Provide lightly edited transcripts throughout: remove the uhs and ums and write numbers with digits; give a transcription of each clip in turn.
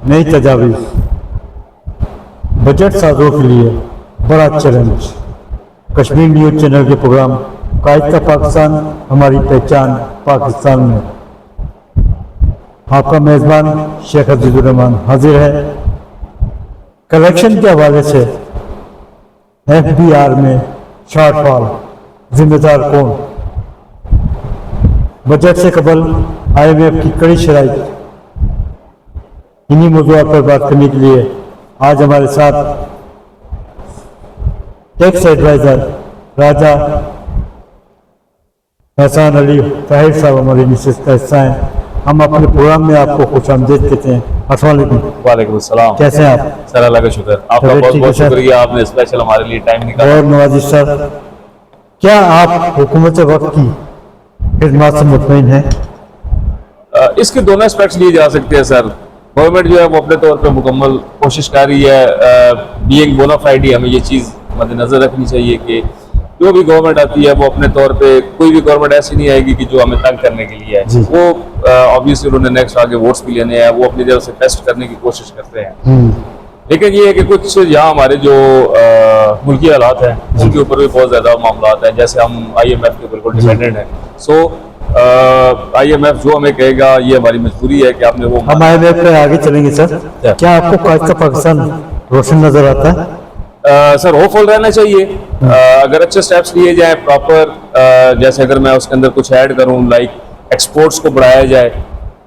नई तजावीज़, बजट साजों के लिए बड़ा चैलेंज। कश्मीर न्यूज़ चैनल के प्रोग्राम कायद का पाकिस्तान, हमारी पहचान पाकिस्तान में, आपका मेज़बान शेख अजीजुर रहमान हाजिर है। कलेक्शन के हवाले से FBR में शॉर्टफॉल, जिम्मेदार कौन? बजट से कबल IMF की कड़ी शराइत, इन्हीं मौज़ूआत पर बात करने के लिए आज हमारे साथ टैक्स एडवाइजर राजा एहसान अली ताहिर साहब हमारे निश्चित का हिस्सा हैं। हम अपने प्रोग्राम में आपको खुशामदीद कहते हैं। अस्सलाम वालेकुम। वालेकुम अस्सलाम। कैसे हैं आप? सर अल्लाह का शुक्र, आपका बहुत बहुत शुक्रिया, आपने स्पेशल हमारे लिए टाइम निकाला। और नवाजी सर, क्या आप हुकूमत वक्त की खिदमत से मुतमईन हैं? इसके दोनों एस्पेक्ट्स लिए जा सकते हैं सर। गवर्नमेंट जो है वो अपने तौर पे मुकम्मल कोशिश कर रही है, बीइंग बोनाफाइड ही हमें ये चीज़ मद्देनजर रखनी चाहिए कि जो भी गवर्नमेंट आती है वो अपने तौर पे, कोई भी गवर्नमेंट ऐसी नहीं आएगी कि जो हमें तंग करने के लिए है। वो ऑब्वियसली उन्होंने नेक्स्ट आगे वोट्स भी लेने हैं, वो अपनी तरफ से टेस्ट करने की कोशिश करते हैं। लेकिन ये है कि कुछ यहाँ हमारे जो मुल्की हालात हैं उनके ऊपर भी बहुत ज़्यादा मामला हैं, जैसे हम IMF के बिल्कुल डिपेंडेंट हैं। सो IMF जो हमें कहेगा ये हमारी मजबूरी है कि आपने वो, हम IMF पे आगे चलेंगे सर। क्या आपको कायद का पाकिस्तान रोशन नजर आता है? सर होपफुल रहना चाहिए। अगर अच्छे स्टेप्स लिए जाए प्रॉपर, जैसे अगर मैं उसके अंदर कुछ ऐड करूं, लाइक एक्सपोर्ट्स को बढ़ाया जाए।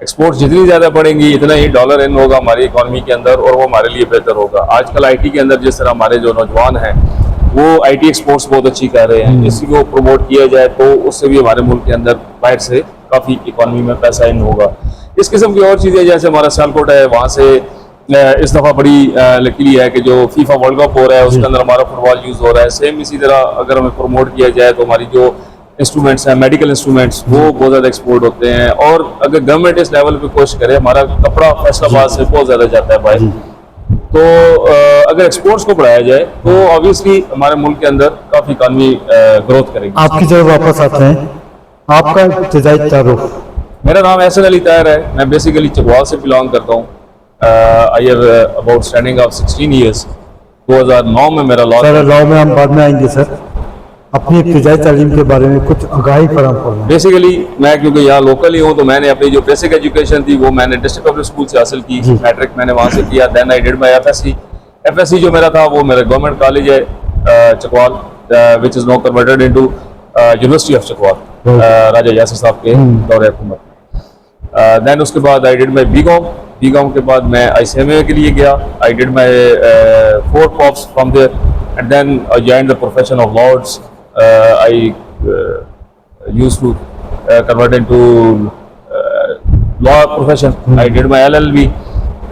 एक्सपोर्ट्स जितनी ज़्यादा बढ़ेंगी इतना ही डॉलर इन होगा हमारी इकॉनमी के अंदर और वो हमारे लिए बेहतर होगा। आजकल IT के अंदर जिस तरह हमारे जो नौजवान हैं वो IT एक्सपोर्ट्स बहुत अच्छी कर रहे हैं, इसी को प्रमोट किया जाए तो उससे भी हमारे मुल्क के अंदर बाहर से काफ़ी इकॉनमी में पैसा इन होगा। इस किस्म की और चीज़ें, जैसे हमारा सियालकोट है, वहाँ से इस दफ़ा बड़ी लकीली है कि जो FIFA वर्ल्ड कप हो रहा है उसके अंदर हमारा फुटबॉल यूज़ हो रहा है। सेम इसी तरह अगर हमें प्रमोट किया जाए तो हमारी जो इंस्ट्रूमेंट्स हैं, मेडिकल इंस्ट्रूमेंट्स, वो बहुत ज़्यादा एक्सपोर्ट होते हैं। और अगर गवर्नमेंट इस लेवल पे कोशिश करे, हमारा कपड़ा फैसलाबाद से बहुत ज़्यादा जाता है बाहर, तो अगर एक्सपोर्ट्स को बढ़ाया जाए तो ऑब्वियसली हमारे मुल्क के अंदर काफ़ी इकॉनमी ग्रोथ करेगी। आपकी तरफ वापस आते हैं, आपका इब्तिदाई तारुफ? मेरा नाम एहसान अली ताहिर है, मैं बेसिकली चकवाल से बिलोंग करता हूँ। I have about standing of 16 years. 2009 में मेरा लॉ में हम बाद में आएंगे सर। अपनी इब्तिदाई तालीम के बारे में कुछ आगाही फराहम करना। बेसिकली मैं क्योंकि यहाँ लोकल ही हूँ तो मैंने अपनी जो बेसिक एजुकेशन थी वो मैंने डिस्ट्रिक्ट पब्लिक स्कूल से हासिल की। मैट्रिक मैंने वहाँ से किया। Then I did my FSC जो मेरा था वो मेरा गवर्नमेंट कॉलेज है Chakwal, which is now converted into university of Chakwal, Raja Yasir साहब के दौरे हुकूमत। देन उसके बाद आई डिड माय B.Com के बाद मैं ICMA के लिए गया। I did my 4 POPs from there and then I joined the profession of lords. I used to convert into law profession. I did my LLB.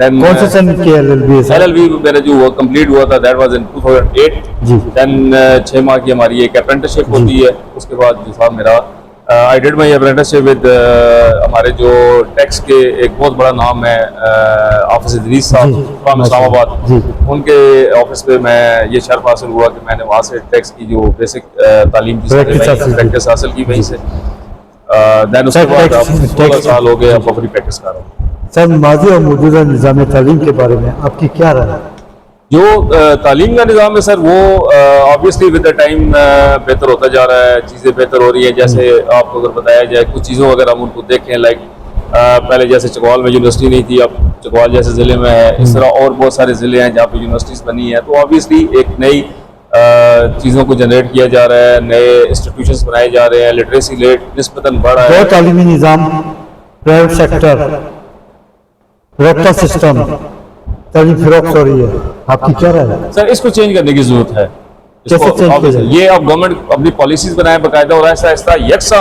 Then कौन से सन की LLB है? LLB मेरा जो कंप्लीट हुआ था that was in 2008. Then 6 माह की हमारी एक अप्रेंटिसशिप होती है। उसके बाद जो था मेरा I did my apprenticeship with हमारे जो टैक्स के एक बहुत बड़ा नाम है ऑफिस इदरीस साहब फ्रॉम इस्लामाबाद। उनके ऑफिस पे मैं ये शर्फ हासिल हुआ कि मैंने वहाँ से टैक्स की जो बेसिक तालीम की प्रैक्टिस हासिल की वहीं से। देन उसके बाद अब 16 साल हो गए, अब अपनी प्रैक्टिस कर रहा हूँ। सर, माजी और मौजूदा निज़ाम तालीम के बारे में आपकी क्या राय है? जो तालीम का निज़ाम है सर वो ऑब्वियसली विद द टाइम बेहतर होता जा रहा है, चीज़ें बेहतर हो रही हैं। जैसे आपको अगर बताया जाए कुछ चीज़ों अगर हम उनको देखें, लाइक पहले जैसे चकवाल में यूनिवर्सिटी नहीं थी, अब चकवाल जैसे ज़िले में है। इस तरह और बहुत सारे ज़िले हैं जहाँ पे यूनिवर्सिटीज़ बनी हैं। तो ऑब्वियसली एक नई चीज़ों को जनरेट किया जा रहा है, नए इंस्टीट्यूशंस बनाए जा रहे हैं, लिटरेसी रेट निस्बतन बढ़ा है। तालीमी निज़ाम, प्राइवेट सेक्टर, रफ्ता सिस्टम, तालीम फिरोख्त हो रही है, आपकी क्या राय है? सर इसको चेंज करने की जरूरत है। ये अब गवर्नमेंट अपनी पॉलिसीज बनाए बाकायदा और ऐसा ऐसा यकसा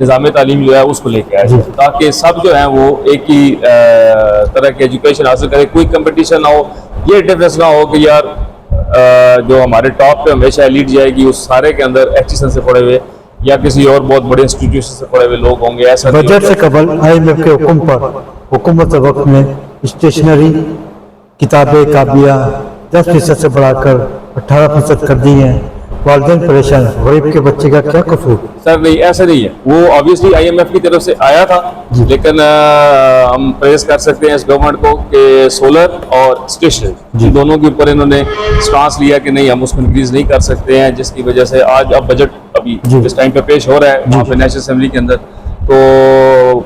निज़ाम तालीम जो है उसको लेके आए ताकि सब जो है वो एक ही तरह की एजुकेशन हासिल करें, कोई कंपटीशन ना हो। ये डिफरेंस ना हो कि यार जो हमारे टॉप पे हमेशा एलीट जाएगी उस सारे के अंदर HSN से पढ़े हुए या किसी और बहुत बड़े इंस्टीट्यूशन से पढ़े हुए लोग होंगे। ऐसा बजट से कबल IMF के हुक्म पर हुकूमत वक्त में स्टेशनरी किताबें काबिया 10% से बढ़ाकर 18% कर दी हैं। वालिदैन परेशान, गरीब के बच्चे का क्या कसूर? सर नहीं, ऐसा नहीं है। वो ऑब्वियसली आईएमएफ की तरफ से आया था, जी। लेकिन हम प्रेस कर सकते हैं इस गवर्नमेंट को कि सोलर और स्टेशनरी जी। दोनों के ऊपर इन्होंने स्टांस लिया कि नहीं, हम उसको इंक्रीज नहीं कर सकते हैं, जिसकी वजह से आज अब बजट अभी जी। इस टाइम पे पेश हो रहा है वहाँ पे नेशनल असेंबली के अंदर। तो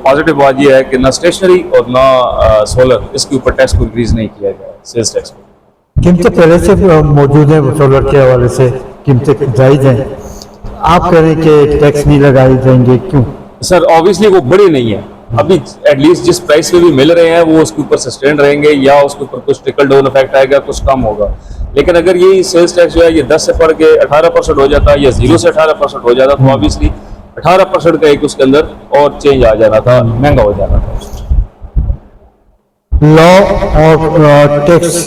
पॉजिटिव बात यह है कि ना स्टेशनरी और ना सोलर, इसके ऊपर टैक्स को इंक्रीज नहीं किया गया, सेल्स टैक्स को। कीमतें पहले से मौजूद हैं सोलर के हवाले से, कीमतें जायज हैं। आप कह रहे हैं कि टैक्स नहीं लगाए जाएंगे, क्यों? सर ऑब्वियसली वो बड़ी नहीं है अभी, एटलीस्ट जिस प्राइस पे भी मिल रहे हैं वो उसके ऊपर सस्टेन रहेंगे, या उसके ऊपर कुछ ट्रिकल डाउन इफेक्ट आएगा, कुछ कम होगा। लेकिन अगर ये सेल्स टैक्स जो है ये 10 से बढ़ के 18% हो जाता, या 0 से 18% हो जाता, तो ऑब्वियसली 18% का एक उसके अंदर और चेंज आ जाना था, महंगा हो जाना था। लॉ और टैक्स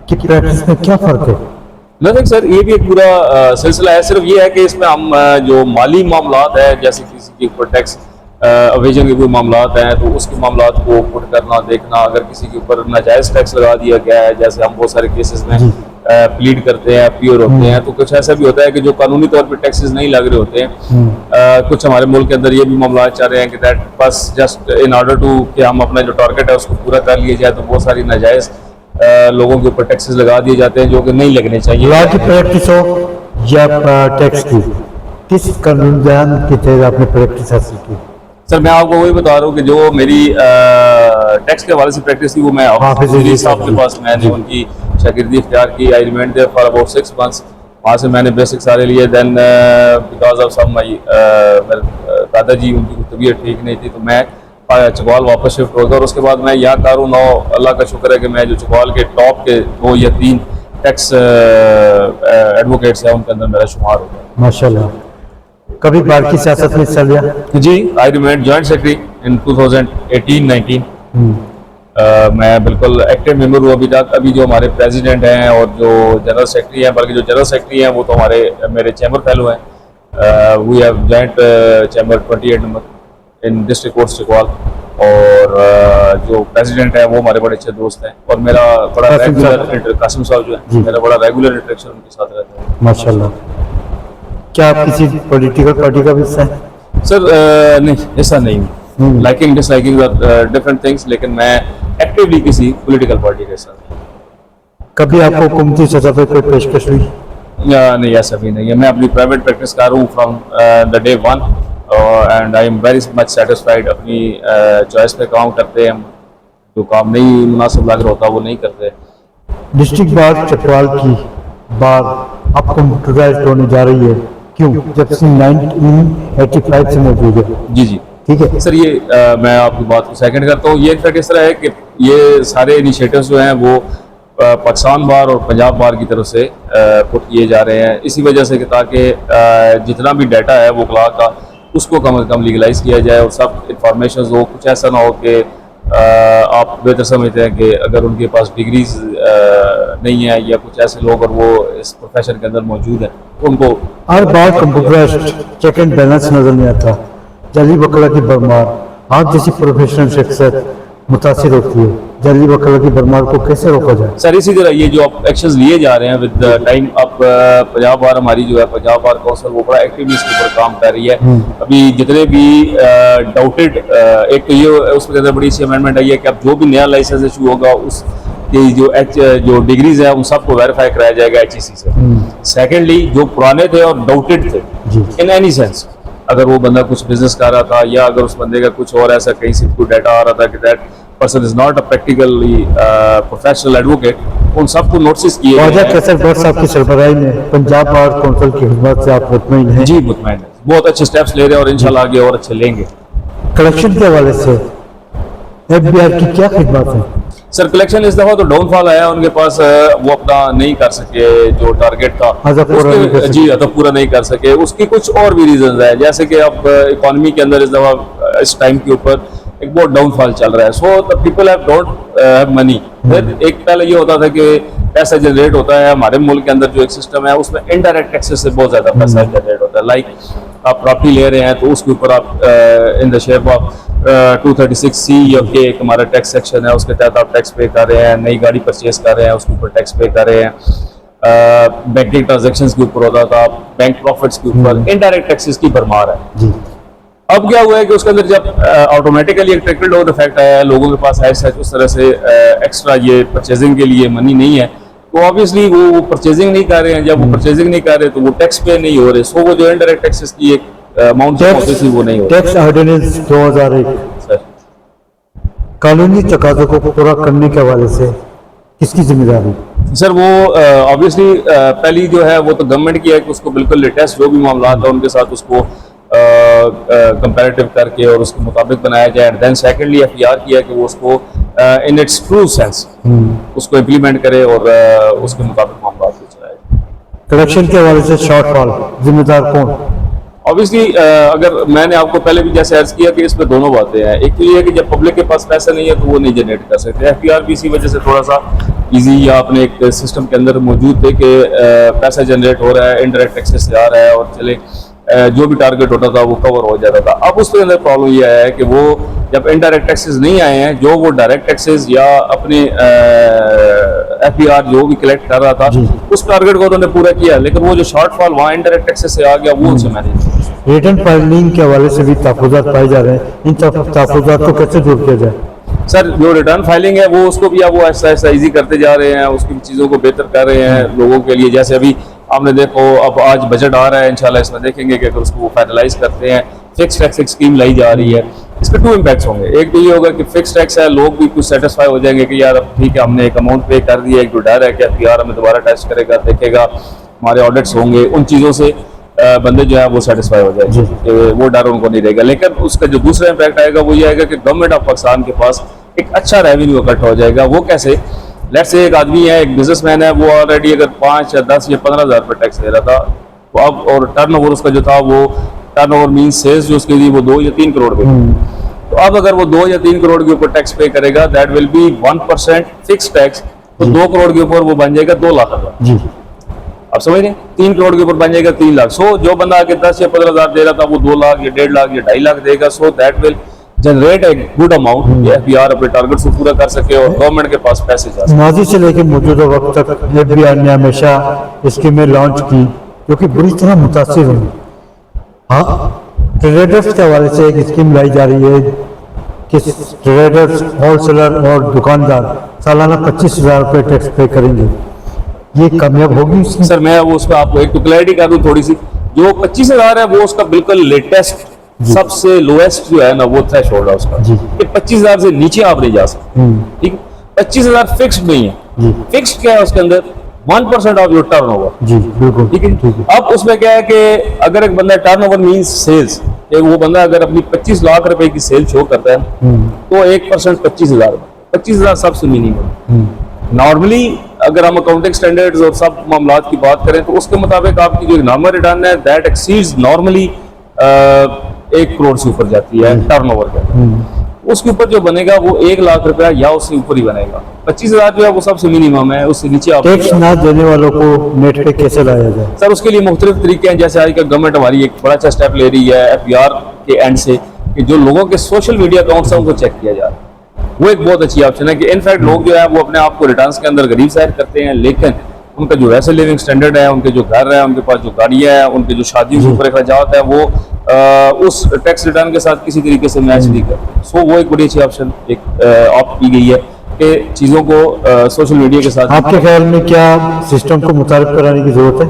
की प्रैक्टिस में क्या फर्क है? नथिंग सर, ये भी एक पूरा सिलसिला है। सिर्फ ये है कि इसमें हम जो माली मामलात है, जैसे किसी के ऊपर टैक्स अवेजन के कोई मामलात हैं, तो उसके मामलात को पुट करना, देखना। अगर किसी के ऊपर नाजायज़ टैक्स लगा दिया गया है, जैसे हम बहुत सारे केसेस में प्लीड करते हैं, प्योर होते हैं, तो कुछ ऐसा भी होता है कि जो कानूनी तौर पे टैक्सेस नहीं लग रहे होते हैं। कुछ हमारे मुल्क के अंदर ये भी मामला चल रहे हैं कि दैट बस जस्ट इन ऑर्डर टू कि हम अपना जो टारगेट है उसको पूरा कर लिया जाए, तो बहुत सारी नाजायज़ लोगों के ऊपर टैक्सेस लगा दिए जाते हैं जो कि नहीं लगने चाहिए। लॉ की प्रैक्टिस हो या टैक्स की, किस कानून के तहत आपने प्रैक्टिस हासिल की? सर मैं आपको वही बता रहा हूँ कि जो मेरी टैक्स के हवाले से प्रैक्टिस थी वो मैं हाफिज़ अली साहब के पास मैंने उनकी शागिर्दी इख्तियार की। I remained there for about 6 months। वहाँ से मैंने बेसिक सारे लिए। Then because of some my दादाजी, उनकी तबीयत ठीक नहीं थी, तो मैं चकवाल वापस शिफ्ट हो गया। और उसके बाद मैं यहाँ कारूँ नौ, अल्लाह का शुक्र है कि मैं जो चकवाल के टॉप के 2 या 3 टैक्स एडवोकेट्स हैं उनके अंदर मेरा शुमार हो गया। माशाल्लाह। कभी बार की सियासत में हिस्सा लिया? जी, आई रिमेंड जॉइंट सेक्रेटरी इन 2018-19। मैं बिल्कुल एक्टिव मेंबर हूँ अभी तक। अभी जो हमारे प्रेसिडेंट हैं और जो जनरल सेक्रेटरी हैं, बल्कि जो जनरल सेक्रेटरी हैं वो तो मेरे चैम्बर फेलो हैं। We have joint chamber 28 number in district court Chakwal. और जो प्रेसिडेंट है वो हमारे बड़े अच्छे दोस्त हैं, और मेरा बड़ा रेगुलर, कासिम साहब जो है, मेरा बड़ा रेगुलर इंटरेक्शन उनके साथ रहता है। माशाल्लाह। क्या आप किसी पॉलिटिकल पार्टी का भी हिस्सा हैं? सर नहीं, ऐसा नहीं हूँ। लाइकिंग डिसलाइकिंग डिफरेंट थिंग्स, लेकिन मैं एक्टिवली किसी पॉलिटिकल पार्टी के साथ। कभी आपको हुकूमती सतह पे कोई पेशकश हुई? नहीं, ऐसा भी नहीं है। मैं अपनी प्राइवेट प्रैक्टिस कर रहा हूँ from the day 1, and I am very much satisfied. अपनी चॉइस पे काम करते हैं हम, जो काम नहीं मुनासिब लग रहा होता वो नहीं करते। डिस्ट्रिक्ट बार चकवाल की बार अब कंप्यूटराइज्ड होने जा रही है, क्यों? जब से 1985 से मौजूद है। जी जी, ठीक है सर। ये मैं आपकी बात को सेकंड करता हूँ। ये इनफैक्ट इस तरह है कि ये सारे इनिशिएटिव्स जो हैं वो पाकिस्तान बार और पंजाब बार की तरफ से पुट किए जा रहे हैं, इसी वजह से कि ताकि जितना भी डाटा है वो क्लाक का, उसको कम से कम लीगलाइज किया जाए, और सब इंफॉर्मेशन हो। कुछ ऐसा ना हो कि आप बेहतर समझते हैं कि अगर उनके पास डिग्रीज नहीं है, या कुछ ऐसे लोग और वो इस प्रोफेशन के अंदर मौजूद हैं, तो उनको हर बार कंप्यूटराइज्ड चेक एंड बैलेंस नजर नहीं आता। जाली वकला की भरमार, आप जैसी प्रोफेशनल शख्सियत मुतासिर होती है। जाली वकला की भरमार को कैसे रोका जाए? सर इसी तरह ये जो आप एक्शंस लिए जा रहे हैं विद टाइम, अब पंजाब बार हमारी जो है पंजाब बार काउंसिल वो बड़ा एक्टिवली इसके ऊपर काम कर रही है। अभी जितने भी डाउटेड, एक तो ये उसके अंदर बड़ी सी अमेंडमेंट आई है कि अब जो भी नया लाइसेंस इशू होगा उसकी जो डिग्रीज है उन सबको वेरीफाई कराया जाएगा HEC से। सेकेंडली, जो पुराने थे और डाउटेड थे इन एनी सेंस, अगर वो बंदा कुछ बिजनेस कर रहा था, या अगर उस बंदे का कुछ और ऐसा कहीं से कोई डाटा आ रहा था कि that person is not a practically professional advocate, उन सबको नोटिस किए गए हैं। कैसर बट साहब की सरबराही में पंजाब बार काउंसिल की खिदमत से आप मुतमईन हैं? जी मुतमईन है, बहुत अच्छे स्टेप्स ले रहे हैं और इंशाल्लाह आगे और अच्छे लेंगे। कलेक्शन के हवाले से FBI की क्या खिदमत है? सर कलेक्शन इस दफा तो डाउनफॉल आया उनके पास, वो अपना नहीं कर सके जो टारगेट था, जी तो पूरा नहीं कर सके। उसकी कुछ और भी रीजन है, जैसे कि अब इकोनॉमी के अंदर इस दफा इस टाइम के ऊपर एक बहुत डाउनफॉल चल रहा है। So the people have don't have money. एक पहले ये होता था कि पैसा जनरेट होता है हमारे मुल्क के अंदर, जो एक सिस्टम है उसमें इनडायरेक्ट टैक्सेस से बहुत ज्यादा पैसा जनरेट होता है। लाइक आप प्रॉपर्टी ले रहे हैं तो उसके ऊपर आप इन द शेप ऑफ 236C या के एक हमारा टैक्स सेक्शन है, उसके तहत आप टैक्स पे कर रहे हैं। नई गाड़ी परचेज कर रहे हैं उसके ऊपर टैक्स पे कर रहे हैं। बैंकिंग ट्रांजैक्शंस के ऊपर होता था, बैंक प्रॉफिट्स के ऊपर, इनडायरेक्ट टैक्सेस की भरमार है। जी अब क्या हुआ है कि उसके अंदर जब ऑटोमेटिकली एक ट्रिकल डाउन इफेक्ट आया है, लोगों के पास है उस तरह से एक्स्ट्रा ये परचेजिंग के लिए मनी नहीं है, तो ऑब्वियसली वो परचेजिंग नहीं कर रहे हैं। जब वो परचेजिंग नहीं कर रहे तो वो टैक्स पे नहीं हो रहे, सो वो जो इनडायरेक्ट टैक्सेस की एक अमाउंट होती थी वो नहीं हो रही। टैक्स ऑर्डिनेंस 2001 सर कानूनी तकाज़ों को पूरा करने के हवाले से किसकी जिम्मेदारी? सर वो ऑब्वियसली पहली जो है वो तो गवर्नमेंट की है कि उसको बिल्कुल लेटेस्ट जो भी मामला था उनके साथ उसको कंपैरेटिव करके और उसके मुताबिक बनाया जाए। एंड देन सेकेंडली एफआईआर किया कि वो उसको इन इट्स ट्रू सेंस उसको इम्प्लीमेंट करे और उसके मुताबिक मामला को चलाए। कलेक्शन के हवाले से शॉर्टफॉल जिम्मेदार कौन? ऑब्वियसली अगर मैंने आपको पहले भी जैसे अर्ज किया कि इसमें दोनों बातें हैं। एक तो ये है कि जब पब्लिक के पास पैसा नहीं है तो वो नहीं जनरेट कर सकते। एफआईआर भी इसी वजह से थोड़ा सा इजी या अपने एक सिस्टम के अंदर मौजूद थे कि पैसा जनरेट हो रहा है, इनडायरेक्ट टैक्सेस से आ रहा है और चले जो भी टारगेट होता था वो कवर हो जाता था। अब उसके अंदर प्रॉब्लम ये है कि वो जब इनडायरेक्ट टैक्सेस नहीं आए हैं, जो वो डायरेक्ट टैक्सेस या अपने एफआईआर जो भी कलेक्ट कर रहा था उस टारगेट को उन्होंने पूरा किया, लेकिन वो जो शॉर्टफॉल वहाँ इनडायरेक्ट टैक्सेस से आ गया वो उनसे मैनेज। रिटर्न फाइलिंग के हवाले से भी तहफ़्फ़ुज़ात पाए जा रहे हैं, इन तहफ़्फ़ुज़ात को कैसे दूर किया जाए? सर जो रिटर्न फाइलिंग है वो उसको भी अब वो ऐसा ऐसा ईजी करते जा रहे हैं, उसकी चीज़ों को बेहतर कर रहे हैं लोगों के लिए। जैसे अभी आपने देखो अब आज बजट आ रहा है, इंशाल्लाह इसमें देखेंगे कि अगर उसको वो फाइनलाइज करते हैं, फिक्स टैक्स एक स्कीम लाई जा रही है। इसके 2 इम्पैक्ट्स होंगे। एक तो ये होगा कि फिक्स टैक्स है, लोग भी कुछ सेटिस्फाई हो जाएंगे कि यार अब ठीक है हमने एक अमाउंट पे कर दिया, एक जो डर है कि एफआईआर हमें दोबारा टेस्ट करेगा, देखेगा, हमारे ऑडिट्स होंगे, उन चीज़ों से बंदे जो है वो सेटिस्फाई हो जाएंगे कि वो डर उनको नहीं रहेगा। लेकिन उसका जो दूसरा इम्पैक्ट आएगा वो ये आएगा कि गवर्नमेंट ऑफ पाकिस्तान के पास एक अच्छा रेवेन्यू इकट्ठा हो जाएगा। वो कैसे? लेट्स से एक आदमी है, एक बिजनेसमैन है, वो ऑलरेडी अगर 5 या 10 या 15,000 रुपये टैक्स दे रहा था, तो अब और टर्नओवर उसका जो था वो टर्नओवर मींस सेल्स जो उसके लिए वो 2 या 3 करोड़ पे, तो अब अगर वो 2 या 3 करोड़ के ऊपर टैक्स पे करेगा, that will be 1% fix tax, तो 2 करोड़ के ऊपर वो बन जाएगा 2 लाख रुपये। जी आप समझ रहे हैं? 3 करोड़ के ऊपर बन जाएगा 3 लाख। सो जो बंदा आगे 10 या 15,000 दे रहा था वो 2 लाख या 1.5 लाख या 2.5 लाख देगा। So that will generate a good amount, FIR अपने टारगेट को पूरा कर सके और गवर्नमेंट के पास पैसे जा सके। माजी से लेकर मौजूदा वक्त तक एफबीआई ने हमेशा स्कीमें लॉन्च की जो कि बुरी तरह मुतासिर हुई। हाँ, ट्रेडर्स के हवाले से एक स्कीम लाई जा रही है कि ट्रेडर्स, होलसेलर और दुकानदार सालाना 25,000 रुपये टैक्स पे करेंगे। ये कामयाब होगी? सर मैं वो उसका आपको एक तो क्लैरिटी कर दूं थोड़ी सी। जो 25,000 है वो उसका बिल्कुल लेटेस्ट सबसे लोएस्ट जो है ना वो थ्रेशोल्ड है उसका कि 25,000 से नीचे आप नहीं जा सकते। ठीक है, 25,000 फिक्स्ड नहीं है। फिक्स्ड क्या है उसके अंदर? 1% ऑफ योर टर्नओवर। जी बिल्कुल ठीक है। अब उसमें क्या है कि अगर एक बंदा टर्नओवर मींस सेल्स, वो बंदा अगर अपनी 25 लाख रुपए की सेल शो करता है तो 1% 25,000, 25,000 सबसे मिनिमम। नॉर्मली अगर हम अकाउंटिंग स्टैंडर्ड्स और सब मामलात की बात करें तो उसके मुताबिक आपकी जो नॉर्मल रिटर्न है दैट एक्सीड्स नॉर्मली 1 करोड़ से ऊपर जाती है टर्नओवर के। उसके ऊपर जो बनेगा वो 1 लाख रुपया या उससे ऊपर ही बनेगा। 25,000 जो है वो सबसे मिनिमम है, उससे नीचे आप टैक्स ना देने वालों को नेट पे कैसे लाया जाए? सर उसके लिए मुख्तलिफ तरीके हैं। जैसे आजकल गवर्नमेंट हमारी एक बड़ा अच्छा स्टेप ले रही है एफआईआर के एंड से कि जो लोगों के सोशल मीडिया अकाउंट्स हैं उनको चेक किया जा रहा है। वो एक बहुत अच्छी ऑप्शन है कि इनफैक्ट लोग जो है वो अपने आप को रिटर्न्स के अंदर गरीब जाहिर करते हैं, लेकिन उनका जो वैसे लिविंग स्टैंडर्ड है, उनके जो घर है, उनके पास जो गाड़ियाँ हैं, उनके जो शादियों के ऊपर अखराजात है वो उस टैक्स रिटर्न के साथ किसी तरीके से मैच नहीं करते। सो वो एक बड़ी अच्छी ऑप्शन एक ऑप्ट की गई है कि चीज़ों को सोशल मीडिया के साथ। आपके ख्याल में क्या सिस्टम को मुतारिफ कराने की जरूरत है?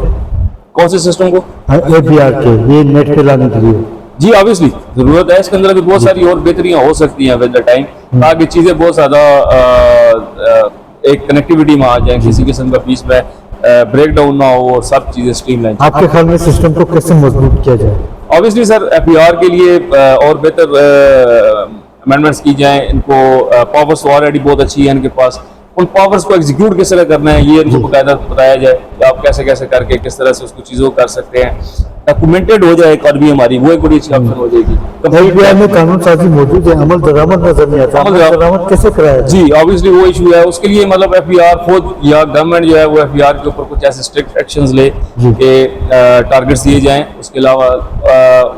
कौन से सिस्टम को? एफबीआर के ये नेट पे लाने के लिए? जी ऑब्वियसली जरूरत है। इसके अंदर भी बहुत सारी और बेहतरियां हो सकती हैं विद द टाइम, ताकि चीज़ें बहुत ज़्यादा एक कनेक्टिविटी में आ जाए, किसी किस्म का बीच में ब्रेक डाउन ना हो और सब चीज़ें स्ट्रीमलाइन। आपके ख्याल में सिस्टम को कैसे मजबूत किया जाए? ऑब्वियसली सर एफआईआर के लिए और बेहतर अमेंडमेंट्स की जाएं। इनको पावर्स ऑलरेडी बहुत अच्छी है इनके पास, उन पावर्स को एग्जीक्यूट किस तरह करना है ये इनको बकायदा बताया जाए कि आप कैसे कैसे करके किस तरह से उसको चीज़ों को कर सकते हैं, डॉक्यूमेंटेड हो जाए इकॉनमी हमारी, वो एक बड़ी अच्छी ऑप्शन हो जाएगी। एफबीआर में कानून साजी मौजूद है, अमल दरामद नजर नहीं आता। अमल दरामद कैसे कराया जाए? जी ऑब्वियसली वो इशू है। उसके लिए मतलब एफआईआर खुद या गवर्नमेंट जो है वो एफआईआर के ऊपर कुछ ऐसे स्ट्रिक्ट एक्शंस ले कि टारगेट्स दिए जाएं। उसके अलावा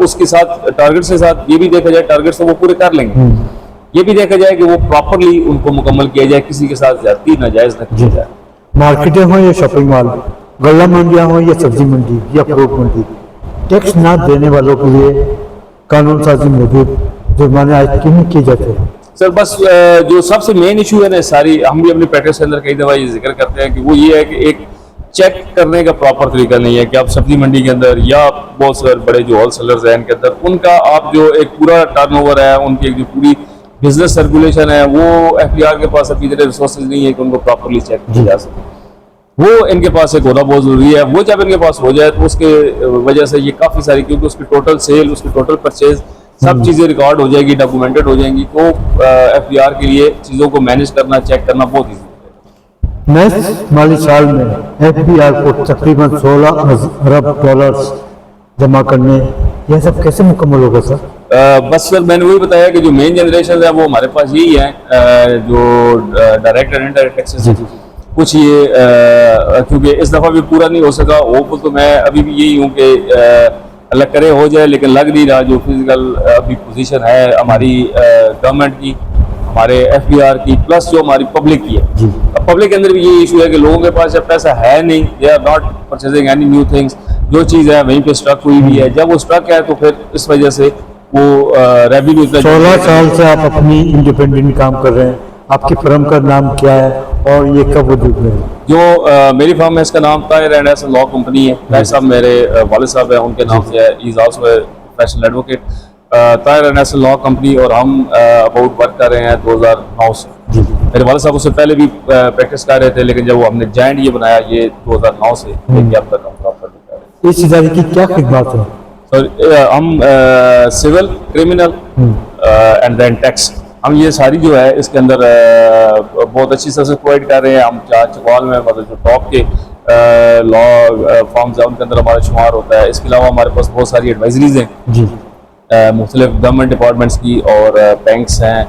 उसके साथ टारगेट्स के साथ ये भी देखा जाए टारगेट्स तो वो पूरे कर लेंगे, ये भी देखा जाए कि वो प्रॉपरली उनको मुकम्मल किया जाए, किसी के साथ ज्यादती नाजायज न की जाए। मार्केटें हो या शॉपिंग मॉल, गल्ला मंडियां हो या सब्जी मंडी या फ्रूट मंडी, टैक्स ना देने वालों के लिए कानून साजी मौजूद, जुर्माने आज क्यों नहीं किए जाते? सर बस जो सबसे मेन इशू है ना, सारी हम भी अपनी प्रैक्टिस के अंदर कई दफा ये जिक्र करते हैं कि वो ये है कि एक चेक करने का प्रॉपर तरीका नहीं है कि आप सब्जी मंडी के अंदर या बहुत सारे बड़े जो होलसेलर्स हैं इनके अंदर उनका आप जो एक पूरा टर्नओवर है, उनकी एक जो पूरी बिजनेस सर्कुलेशन है, वो एफबीआर के पास अभी इतने रिसोर्सेज नहीं है कि उनको प्रॉपरली चेक किया जा सके। वो इनके पास एक होना बहुत जरूरी है। वो जब इनके पास हो जाए तो उसके वजह से ये काफी सारी, क्योंकि उसकी टोटल सेल, उसकी टोटल परचेज सब चीजें रिकॉर्ड हो जाएगी, डॉक्यूमेंटेड हो जाएंगी, तो एफबीआर के लिए चीजों को मैनेज करना, चेक करना बहुत ईजी है। नए माली साल में एफबीआर को तकरीबन 16 अरब डॉलर्स जमा करने, यह सब कैसे मुकम्मल होगा सर? बस सर मैंने वही बताया कि जो मेन जनरेशन है वो हमारे पास यही है, जो डायरेक्ट एंड इनडायरेक्ट टैक्सेस कुछ ये क्योंकि इस दफ़ा भी पूरा नहीं हो सका। होपफुल तो मैं अभी भी यही हूँ कि अल्लाह करे हो जाए, लेकिन लग नहीं रहा। जो फिजिकल अभी पोजीशन है हमारी गवर्नमेंट की, हमारे एफबीआर की, प्लस जो हमारी पब्लिक की है। अब पब्लिक के अंदर भी ये इशू है कि लोगों के पास जब पैसा है नहीं, they are not purchasing any new things, जो चीज़ है वहीं पे स्ट्रक हुई हुई है। जब वो स्ट्रक है तो फिर इस वजह से वो रेवेन्यू 16 साल से आप अपनी इंडिपेंडेंट काम कर रहे हैं, आपकी फर्म का नाम क्या है और ये कब वजूद में है? जो मेरी फर्म है इसका नाम Tahir and Hesson law company है। ताहिर साहब मेरे वालिद साहब हैं, उनके नाम से है। He is also a professional advocate, Tahir and Hesson law company. और हम अबाउट वर्क कर रहे हैं 2009 से। मेरे वालिद साहब उससे पहले भी प्रैक्टिस कर रहे थे, लेकिन जब वो हमने जॉइंट ये बनाया ये 2009 से लेके अब तक हम प्रॉपर कर रहे हैं। इस इदारे की क्या खिदमत है? सर हम civil, criminal and then tax, हम ये सारी जो है इसके अंदर बहुत अच्छी तरह से प्रोवाइड कर रहे हैं। हम जहाँ चकवाल में मतलब जो टॉप के लॉ फॉर्म्स हैं उनके अंदर हमारा शुमार होता है। इसके अलावा हमारे पास बहुत सारी एडवाइजरीज हैं जी, मुख्तलिफ गवर्नमेंट डिपार्टमेंट्स की और बैंक्स हैं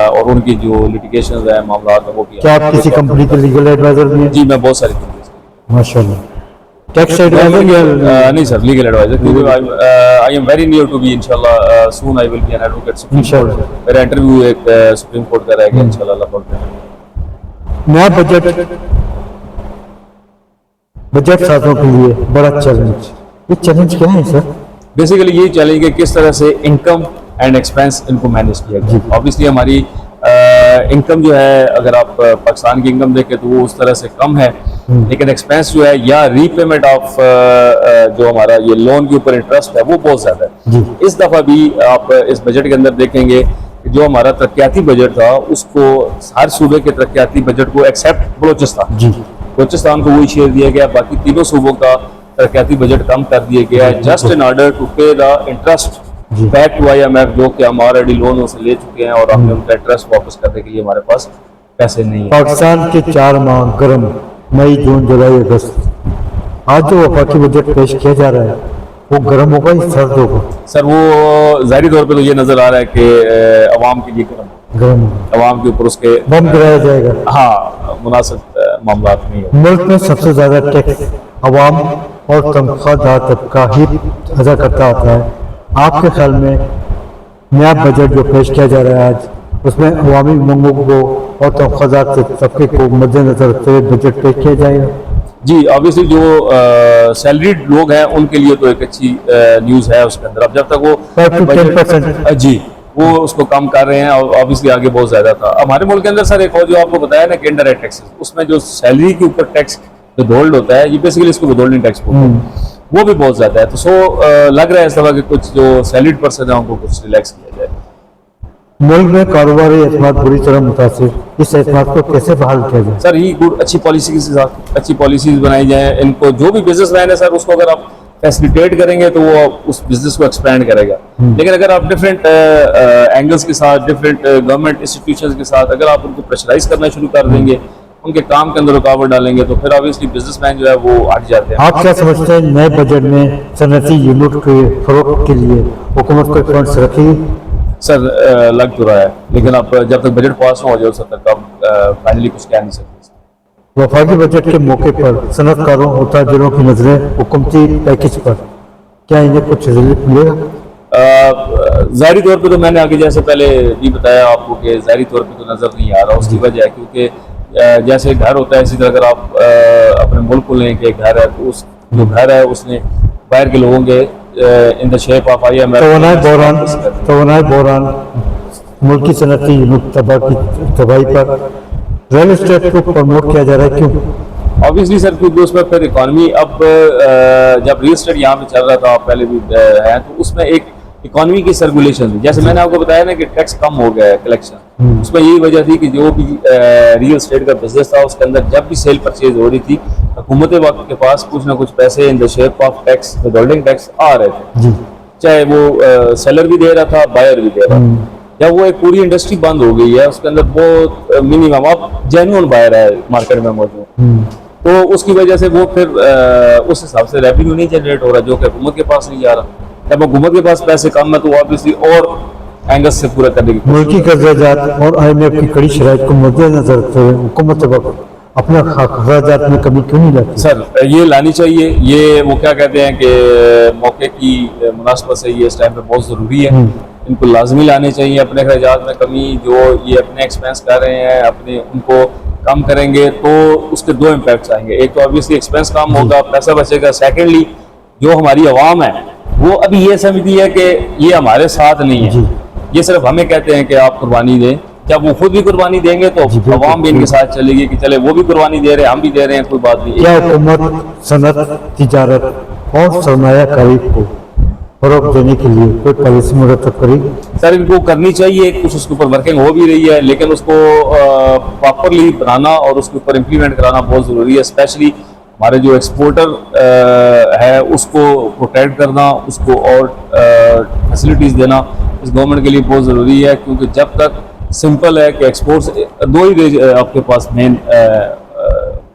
और उनकी जो लिटिगेशन है, मामला है, वो भी क्या आप किसी कंपनी के लीगल एडवाइजर भी हैं? जी मैं बहुत सारी चीज़ें। माशाल्लाह। टैक्स एडवाइजर या नहीं सर, लीगल एडवाइजर, क्योंकि I am very near to be, इंशाल्लाह soon I will be an advocate Supreme Court. मेरा इंटरव्यू एक सुप्रीम कोर्ट का रहेगा इंशाल्लाह अल्लाह बोलते हैं। नया बजट साथों के लिए बड़ा चैलेंज, ये चैलेंज क्या है सर? बेसिकली ये चैलेंज है किस तरह से इनकम एंड एक्सपेंस इनको मैनेज किया जाए। ऑब्वियसली हमारी इनकम जो है, अगर आप पाकिस्तान की इनकम देखें तो वो उस तरह से कम है, लेकिन एक्सपेंस जो है या रीपेमेंट ऑफ जो हमारा ये लोन के ऊपर इंटरेस्ट है वो बहुत ज्यादा है। इस दफा भी आप इस बजट के अंदर देखेंगे कि जो हमारा तरक्याती बजट था उसको, हर सूबे के तरक्याती बजट को एक्सेप्ट बलोचिस्तान को वही शेयर दिया गया, बाकी तीनों सूबों का तरक्याती बजट कम कर दिया गया, just in order to pay the interest back to IMF, जो कि हम ऑलरेडी लोन से ले चुके हैं और हमने उनका इंटरेस्ट वापस करने के लिए हमारे पास पैसे नहीं है। पाकिस्तान के 4 माह गर्म, मई, जून, जुलाई, अगस्त, आज जो वफाकी बजट पेश किया जा रहा है वो गर्म होगा या सर्द होगा? सर वो जाहिर तौर पे तो ये नजर आ रहा है कि अवाम के लिए गर्म, अवाम के ऊपर उसके बम गिराया जाएगा। हाँ, मुनासिब मामला नहीं है। मुल्क में सबसे ज्यादा टैक्स अवाम और तनख्वाहदार तबका ही अदा करता आता है। आपके ख्याल में नया बजट जो पेश किया जा रहा है आज, उसमें अवामी मांगों को और तनख्वाहदार तबके को मद्देनजर रखते हुए बजट पेश किया जाएगा? जी, ऑब्वियसली जो सैलरीड लोग हैं उनके लिए तो एक अच्छी न्यूज़ है उसके अंदर। अब जब तक वो 5% जी वो उसको कम कर रहे हैं, और ऑब्वियसली आगे बहुत ज्यादा था हमारे मुल्क के अंदर। सर एक और जो आपको बताया ना कि इनडायरेक्ट टैक्सेस, उसमें जो सैलरी के ऊपर टैक्स विथहोल्ड होता है, ये बेसिकली इसको विथहोल्डिंग टैक्स बोलते हैं, वो भी बहुत ज्यादा है। तो लग रहा है इस तरह के कुछ जो सैलरीड पर्सन है उनको कुछ रिलैक्स किया जाए। मुल्क में कारोबारी एतमाद बुरी तरह मुतासिर, इस एतमाद को कैसे बहाल किया जाए? सर ही गुड, अच्छी पॉलिसी के साथ अच्छी पॉलिसीज बनाई जाए। इनको जो भी बिजनेस मैन है सर, उसको अगर आप फैसिलिटेट करेंगे तो वो उस बिजनेस को एक्सपेंड करेगा। लेकिन अगर आप डिफरेंट एंगल्स के साथ, डिफरेंट गवर्नमेंट इंस्टीट्यूशंस के साथ अगर आप उनको प्रेशराइज करना शुरू कर देंगे, उनके काम के अंदर रुकावट डालेंगे, तो फिर ऑब्वियसली बिजनेसमैन जो है वो हट जाते हैं। आप क्या समझते हैं नए बजट में सनती यूनिट के फरोग के लिए हुकूमत को फंड्स रखेगी? सर लग तो रहा है, लेकिन अब जब तक बजट पास ना हो जाए उस तक अब फाइनली कुछ कह नहीं सकते। वफाकी बजट के मौके पर सनतकारों और ताजिरों की नजरें हुकूमती पैकेज पर, क्या इन्हें कुछ रिलीफ मिलेगा? ज़ाहिरी तौर पे तो मैंने आगे जैसे पहले भी बताया आपको कि ज़ाहिरी तौर पे तो नज़र नहीं आ रहा। उसकी वजह है क्योंकि जैसे घर होता है इसी तरह अगर आप अपने मुल्क को लें कि घर है तो उस जो घर है उसने बाहर के लोगों के इन द शेप ऑफ तवानाई बोरान मुल्की सनती तबाही पर रियल एस्टेट को प्रमोट किया जा रहा है, क्यों? ऑब्वियसली सर, क्योंकि उसमें फिर इकॉनमी अब जब रियल एस्टेट यहाँ पे चल रहा था पहले भी है, तो उसमें एक इकॉनमी की सर्कुलेशन थी। जैसे मैंने आपको बताया ना कि टैक्स कम हो गया है कलेक्शन, उसमें यही वजह थी कि जो भी रियल एस्टेट का बिजनेस था उसके अंदर जब भी सेल परचेज हो रही थी हुकूमत वक्त के पास कुछ ना कुछ पैसे in the shape of tax, withholding tax आ रहे थे, चाहे वो सेलर भी दे रहा था, बायर भी दे रहा था। जब वो एक पूरी इंडस्ट्री बंद हो गई है, उसके अंदर बहुत मिनिमम अब जेन्युइन बायर है मार्केट में मौजूद, तो उसकी वजह से वो फिर उस हिसाब से रेवेन्यू नहीं जनरेट हो रहा जो कि हुकूमत के पास नहीं जा रहा। जब हुकूमत के पास पैसे कम है तो ऑब्वियसली और एंगल्स से पूरा करने की मुल्की कर्जात और IMF की कड़ी शराइत को मद्देनजर रखते हुए हुकूमत वक्त अपने खर्चात में कमी क्यों नहीं लाती? सर ये लानी चाहिए, ये वो क्या कहते हैं कि मौके की मुनासबत से ये इस टाइम पे बहुत ज़रूरी है, इनको लाजमी लाने चाहिए। अपने खर्चात में कमी जो ये अपने एक्सपेंस कर रहे हैं अपने उनको कम करेंगे तो उसके दो इम्पैक्ट्स आएंगे, एक तो ऑब्वियसली एक्सपेंस कम होगा, पैसा बचेगा, सेकेंडली जो हमारी आवाम है वो अभी ये समझती है कि ये हमारे साथ नहीं है, ये सिर्फ हमें कहते हैं कि आप कुर्बानी दें। जब वो खुद भी कुर्बानी देंगे तो आवाम भी इनके साथ चलेगी कि चले वो भी कुर्बानी दे रहे हैं हम भी दे रहे हैं, कोई बात नहीं। क्या हुकूमत सनत, तिजारत और सरमायाकारी को फरोग देने के लिए कोई पॉलिसी मुरतब करेगी? सर इनको करनी चाहिए, कुछ उसके ऊपर वर्किंग हो भी रही है, लेकिन उसको प्रॉपरली बनाना और उसके ऊपर इम्प्लीमेंट कराना बहुत ज़रूरी है। स्पेशली हमारे जो एक्सपोर्टर है उसको प्रोटेक्ट करना, उसको और फैसिलिटीज़ देना इस गवर्नमेंट के लिए बहुत ज़रूरी है, क्योंकि जब तक सिंपल है कि एक्सपोर्ट्स दो ही आपके पास मेन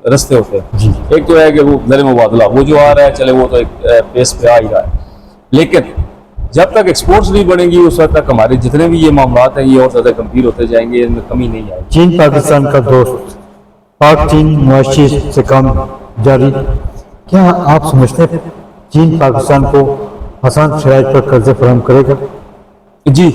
रास्ते होते हैं, एक तो है कि वो ज़र मुबादला वो जो आ रहा है चले वो तो एक पेस पे आ ही रहा है, लेकिन जब तक एक्सपोर्ट्स नहीं बढ़ेंगी उस वक्त तक हमारे जितने भी ये मामलात हैं ये और ज़्यादा गंभीर होते जाएंगे, इनमें कमी नहीं आएगी। चीन पाकिस्तान का दोस्त, पाक चीन मुआशी से काम जारी, क्या आप समझते हैं चीन पाकिस्तान को आसान शराइत पर कर्जे फराहम करेगा? जी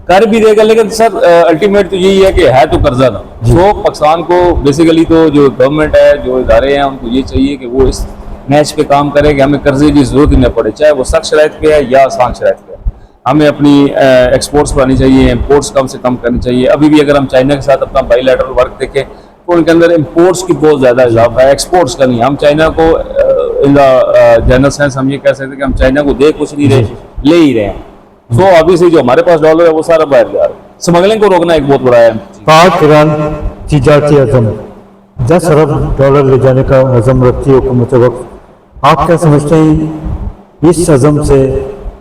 कर भी देगा, लेकिन सर अल्टीमेट तो यही है कि है तो कर्जा ना, तो पाकिस्तान को बेसिकली तो जो गवर्नमेंट है जो इदारे हैं उनको ये चाहिए कि वो इस मैच पे काम करें कि हमें कर्जे की जरूरत ही न पड़े, चाहे वो सख्त शराइत पे है या आसान शराइत पे है। हमें अपनी एक्सपोर्ट्स बढ़ानी चाहिए, इम्पोर्ट्स कम से कम करनी चाहिए। अभी भी अगर हम चाइना के साथ अपना बाईलैटरल वर्क देखें तो उनके अंदर इम्पोर्ट्स की बहुत ज़्यादा इजाफा है, एक्सपोर्ट्स का नहीं। हम चाइना को इन द जनरल सेंस हम ये कह सकते हैं कि हम चाइना को दे कुछ नहीं रहे, ले ही रहे हैं। तो ऑब्वियसली जो हमारे पास डॉलर है वो सारा बाहर जा रहा है, स्मगलिंग को रोकना एक बहुत बड़ा है। पाक ईरान तिजारती अज़म 10 अरब डॉलर ले जाने का अज़म रखती है हुकूमत वक्त, आप क्या समझते हैं इस अज़म से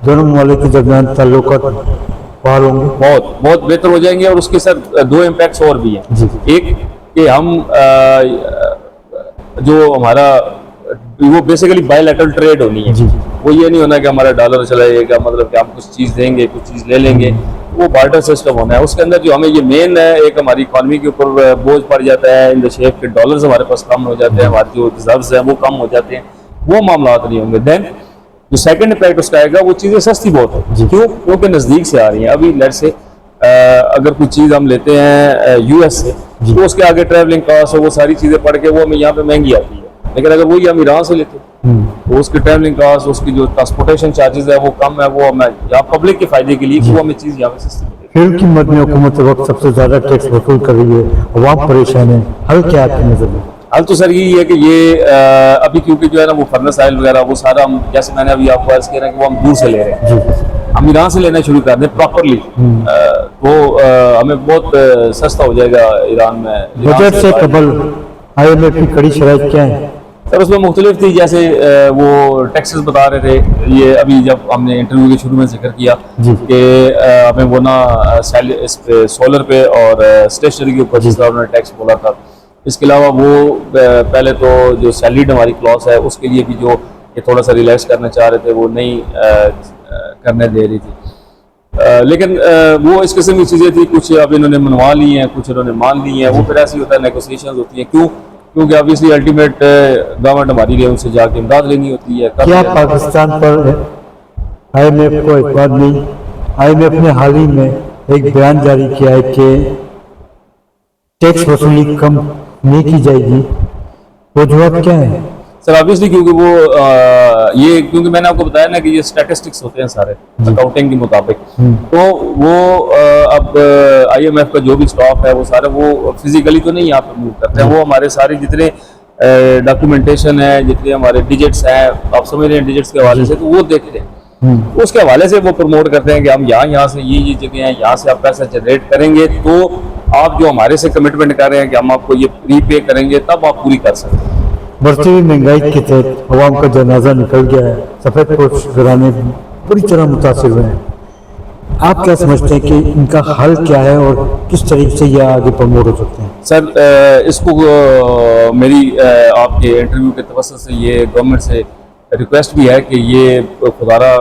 दोनों ममालिक के दरमियान ताल्लुकात बहाल होंगे? बहुत बहुत बेहतर हो जाएंगे, और उसके सर दो इम्पैक्ट्स और भी हैं। एक कि हम जो हमारा वो बेसिकली बायलैटरल ट्रेड होनी है, वो ये नहीं होना कि हमारा डॉलर चला जाएगा मतलब कि हम कुछ चीज़ देंगे कुछ चीज़ ले लेंगे, वो बार्टर सिस्टम होना है। उसके अंदर जो हमें ये मेन है एक हमारी इकॉनमी के ऊपर बोझ पड़ जाता है इन द शेप के डॉलर्स हमारे पास कम हो जाते हैं, हमारे जो रिजर्व्स हैं वो कम हो जाते हैं, वो मामला नहीं होंगे। देन जो सेकंड इम्पैक्ट उसका आएगा वो चीज़ें सस्ती बहुत है, क्यों? क्योंकि नज़दीक से आ रही हैं। अभी लेट से अगर कोई चीज़ हम लेते हैं US से तो उसके आगे ट्रैवलिंग कॉस्ट वो सारी चीज़ें पड़ के वो हमें यहाँ पे महंगी आती है, लेकिन अगर वही हम ईरान से लेते तो उसकी ट्रैवलिंग कॉस्ट उसकी जो ट्रांसपोर्टेशन चार्जेस है वो कम है, वो हमें यहाँ पब्लिक के फायदे के लिए वो हमें चीज़ यहाँ पे सस्ती मिलेगी। फ्यूल की मद में हुकूमत वक्त सबसे ज़्यादा टैक्स वसूल कर रही है, अवाम परेशान है, हल क्या आपकी नज़र में? हाल तो सर यही है कि ये अभी क्योंकि जो है ना वो फर्नेस ऑयल वगैरह वो सारा हम जैसे मैंने अभी आपको अर्ज किया कि वो हम दूर से ले रहे हैं, हम ईरान से लेना शुरू कर दें प्रॉपरली तो हमें बहुत सस्ता हो जाएगा ईरान में। बजट से कबल IMF की कड़ी शराइत क्या है? सर उसमें मुख्तलिफ थी, जैसे वो टैक्सेस बता रहे थे, ये अभी जब हमने इंटरव्यू के शुरू में जिक्र किया कि हमें वो ना इस पे सोलर पे और स्टेशनरी के ऊपर जिस तरह उन्होंने टैक्स बोला था, इसके अलावा वो पहले तो जो सैलरीड हमारी क्लॉस है उसके लिए भी जो ये थोड़ा सा रिलैक्स करना चाह रहे थे वो नहीं करने दे रही थी, लेकिन वो इस किस्म की चीज़ें थी, कुछ अब इन्होंने मनवा ली हैं कुछ इन्होंने मान ली हैं, वो फिर ऐसे ही होता है नेगोशिएशंस होती हैं। क्यों? क्योंकि ऑब्वियसली अल्टीमेट गवर्नमेंट हमारी लिए उनसे जाके इमदाद लेनी होती है। क्या पाकिस्तान पर IMF को एतबार नहीं? IMF ने हाल ही में एक बयान जारी किया है कि टैक्स वसूली कम नहीं की जाएगी, वजूहत क्या है? सर ऑब्वियसली क्योंकि वो ये क्योंकि मैंने आपको बताया ना कि ये स्टैटिस्टिक्स होते हैं सारे अकाउंटिंग के मुताबिक, तो वो अब IMF का जो भी स्टॉक है वो सारा वो फिजिकली तो नहीं यहाँ पे मूव करते हैं, वो हमारे सारे जितने डॉक्यूमेंटेशन है, जितने हमारे डिजिट्स हैं, आप समझ रहे हैं डिजिट्स के हवाले से, तो वो देखते हैं, उसके हवाले से वो प्रमोट करते हैं कि हम यहाँ से ये जगह हैं, यहाँ से आप पैसा जनरेट करेंगे तो आप जो हमारे से कमिटमेंट कर रहे हैं कि हम आपको ये प्रीपे करेंगे तब आप पूरी कर सकते हैं। बढ़ती हुई महंगाई के तहत अवाम का जनाजा निकल गया है, सफेद पोश घराने पूरी तरह मुतासिर हुए हैं। आप क्या समझते हैं कि इनका हल क्या है और किस तरीके से यह आगे प्रमोट हो सकते हैं? सर इसको मेरी आपके इंटरव्यू के तवज्जो से ये गवर्नमेंट से रिक्वेस्ट भी है कि ये खुदारा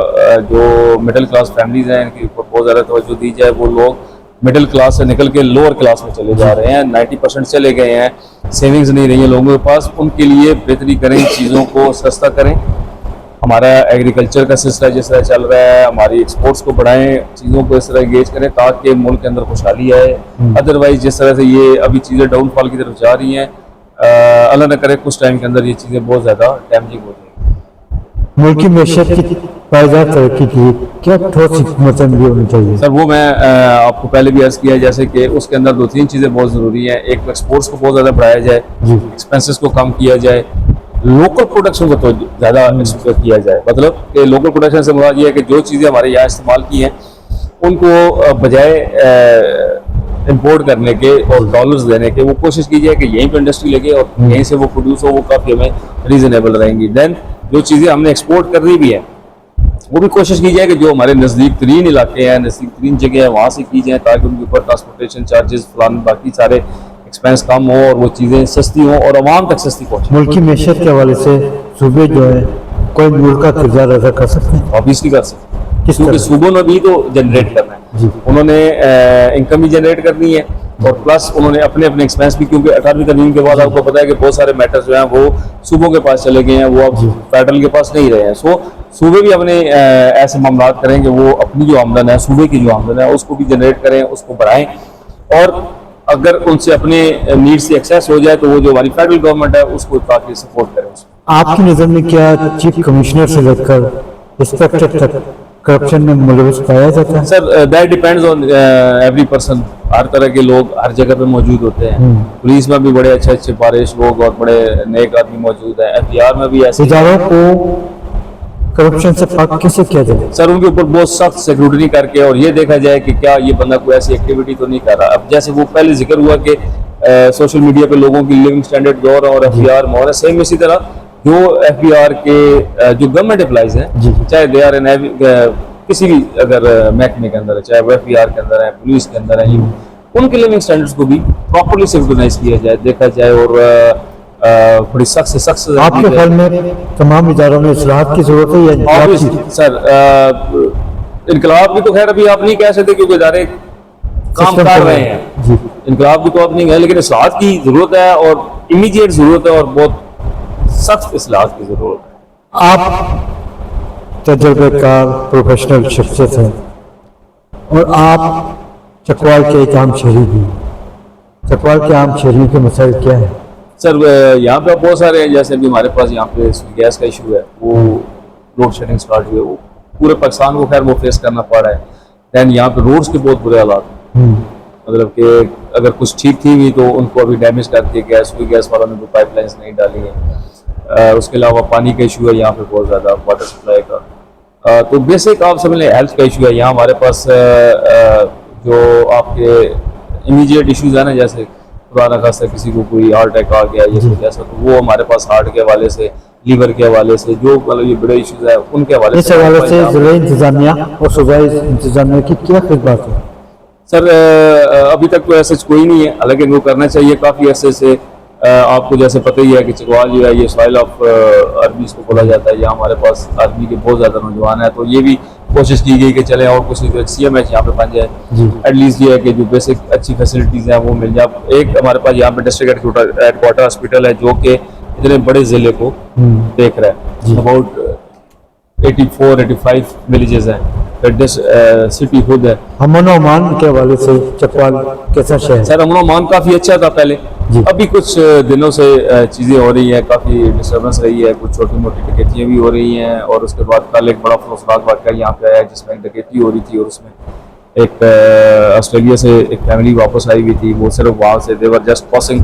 जो मिडिल क्लास फैमिलीज हैं इनके ऊपर बहुत ज़्यादा तवज्जो दी जाए। वो लोग मिडिल क्लास से निकल के लोअर क्लास में चले जा रहे हैं, 90% चले गए हैं, सेविंग्स नहीं रही है लोगों के पास, उनके लिए बेहतरी करें, चीज़ों को सस्ता करें। हमारा एग्रीकल्चर का सिलसिला जिस तरह चल रहा है, हमारी एक्सपोर्ट्स को बढ़ाएं, चीज़ों को इस तरह एंगेज करें ताकि मुल्क के अंदर खुशहाली आए। अदरवाइज जिस तरह से ये अभी चीज़ें डाउनफॉल की तरफ जा रही हैं, अल्लाह न करे कुछ टाइम के अंदर ये चीज़ें बहुत ज़्यादा डैमेजिंग हो जाएंगी। मुल्क की मैशत की पायदार तरक्की के लिए क्या ठोस हिकमत अमली होनी चाहिए? सर वो मैं आपको पहले भी अर्ज किया है, जैसे कि उसके अंदर 2-3 चीज़ें बहुत ज़रूरी हैं। एक तो एक्सपोर्ट्स को बहुत ज़्यादा बढ़ाया जाए, एक्सपेंसेस को कम किया जाए, लोकल प्रोडक्शन को तो ज़्यादा किया जाए। मतलब कि लोकल प्रोडक्शन से मुराद ये है कि जो चीज़ें हमारे यहाँ इस्तेमाल की हैं उनको बजाय इंपोर्ट करने के और डॉलर्स देने के वो कोशिश की जाए कि यहीं पर इंडस्ट्री लगे और यहीं से वो प्रोड्यूस हो, वो काफ़ी हमें रीज़नेबल रहेंगी। देन जो चीज़ें हमने एक्सपोर्ट करनी भी है वो भी कोशिश की जाए कि जो हमारे नज़दीक तरीन इलाके हैं, नज़दीक तरीन जगह है, वहाँ से की जाए ताकि उनके ऊपर ट्रांसपोर्टेशन चार्जेस फलान बाकी सारे एक्सपेंस कम हो और वो चीज़ें सस्ती हों और आवाम तक सस्ती पहुँचे। मुल्क की मैशत के हवाले से सूबे जो है कोई मुल्क का किरदार अदा कर सकते हैं? ऑब्वियसली कर सकते हैं, किस क्योंकि तरह? सूबों ने भी तो जनरेट करना है, उन्होंने इनकम भी जनरेट करनी है और प्लस उन्होंने अपने अपने एक्सपेंस भी, क्योंकि 18वीं तरमीम के बाद आपको पता है कि बहुत सारे मैटर्स जो हैं वो सूबों के पास चले गए हैं, वो अब फेडरल के पास नहीं रहे हैं। सो सूबे भी अपने ऐसे मामला करें कि वो अपनी जो आमदन है, सूबे की जो आमदन है उसको भी जनरेट करें, उसको बढ़ाएं, और अगर उनसे अपने नीड से एक्सेस हो जाए तो वो जो हमारी फेडरल गवर्नमेंट है उसको काफ़ी सपोर्ट करें। आपकी नज़र में क्या चीफ कमिश्नर से लेकर इंस्पेक्टर तक करप्शन में मुलविस पाया जाता है? Sir that depends on every person. हर तरह के लोग हर जगह पे मौजूद होते हैं। पुलिस में भी बड़े अच्छे अच्छे बारिश लोग और बड़े नेक आदमी मौजूद हैं, FBR में भी ऐसे। इदारों को करप्शन से पाक कैसे किया जाए? सर उनके ऊपर बहुत सख्त सिक्योरिटी करके और ये देखा जाए कि क्या ये बंदा कोई ऐसी एक्टिविटी तो नहीं कर रहा। अब जैसे वो पहले जिक्र हुआ कि सोशल मीडिया पे लोगों की लिविंग स्टैंडर्ड गौर और FBR मोर है, सेम इसी तरह जो FBR के जो गवर्नमेंट एम्प्लॉइज हैं, चाहे दे आर किसी भी अगर महकमे के अंदर है, चाहे वो FBR के अंदर है, पुलिस के अंदर है, उनके लिविंग स्टैंडर्ड्स को भी प्रॉपर्ली सिक्योराइज किया जाए, देखा जाए और बड़ी सख्त से सख्त सजा दी आपके जाए। ख्याल में तमाम इदारों में इस्लाहात की जरूरत है या इनकलाब की? सर इनकलाब की तो खैर अभी आप नहीं कह सकते क्योंकि इदारे काम सिस्टम कर तो रहे है। हैं, जी। इनकलाब की तो अब नहीं है, लेकिन इस्लाहात की जरूरत है और इमीडिएट जरूरत है और बहुत सख्त इस्लाहात की जरूरत है। आप तजुर्बेकार प्रोफेशनल शख्सियत हैं और आप चकवाल के एक आम शहरी भी हैं। चकवाल के आम शहरियों के मसाइल क्या है? सर यहाँ पे बहुत सारे हैं, जैसे अभी हमारे पास यहाँ पे गैस का इशू है, वो लोड शेडिंग स्टार्ट हुई है, वो पूरे पाकिस्तान को खैर वो फेस करना पड़ रहा है। दैन यहाँ पे रोड्स के बहुत बुरे हालात, मतलब कि अगर कुछ ठीक थी भी तो उनको अभी डैमेज करके गैस वालों ने कोई पाइपलाइंस नहीं डाली है। उसके अलावा पानी का इशू है यहाँ पे बहुत ज़्यादा, वाटर सप्लाई का। तो बेसिक आप समझ लें हेल्थ का इशू है यहाँ हमारे पास। जो आपके इमीडिएट इशूज़ है ना, जैसे पुराना खासा किसी को कोई हार्ट अटैक आ गया या कुछ ऐसा, तो वो हमारे पास हार्ट के हवाले से, लीवर के हवाले से, जो मतलब ये बड़े इश्यूज है उनके हवाले इस हवाले से ज़िला इंतजामिया और सूबाई इंतजामिया की क्या खिदमत है? सर अभी तक तो ऐसा कोई नहीं है, हालांकि इनको करना चाहिए काफ़ी अरसे से। आपको जैसे पता ही है कि चकवाल जो है ये सॉइल ऑफ अरबीज को बोला जाता है, यहाँ हमारे पास अरबी के बहुत ज़्यादा नौजवान हैं, तो ये भी कोशिश की गई कि चले और कुछ CMH यहाँ पे बन जाए। एटलीस्ट ये है कि जो बेसिक अच्छी फैसिलिटीज़ हैं वो मिल जाए। एक हमारे पास यहाँ पे डिस्ट्रिक्ट हेडक्वार्टर हॉस्पिटल है जो कि इतने बड़े ज़िले को देख रहा है। अबाउट 84-85 विलेजेस हैं सिटी खुद है। अमन और अमान के हवाले से चकवाल कैसा शहर है? सर अमन अमान काफ़ी अच्छा था पहले, जी। अभी कुछ दिनों से चीज़ें हो रही हैं, काफ़ी डिस्टर्बेंस रही है, कुछ छोटी मोटी डकैतियाँ भी हो रही हैं। और उसके बाद कल एक बड़ा खौफनाक वाक़या यहाँ पे आया जिसमें एक डकैती हो रही थी और उसमें एक ऑस्ट्रेलिया से एक फैमिली वापस आई हुई थी। वो सिर्फ वहाँ से they were just passing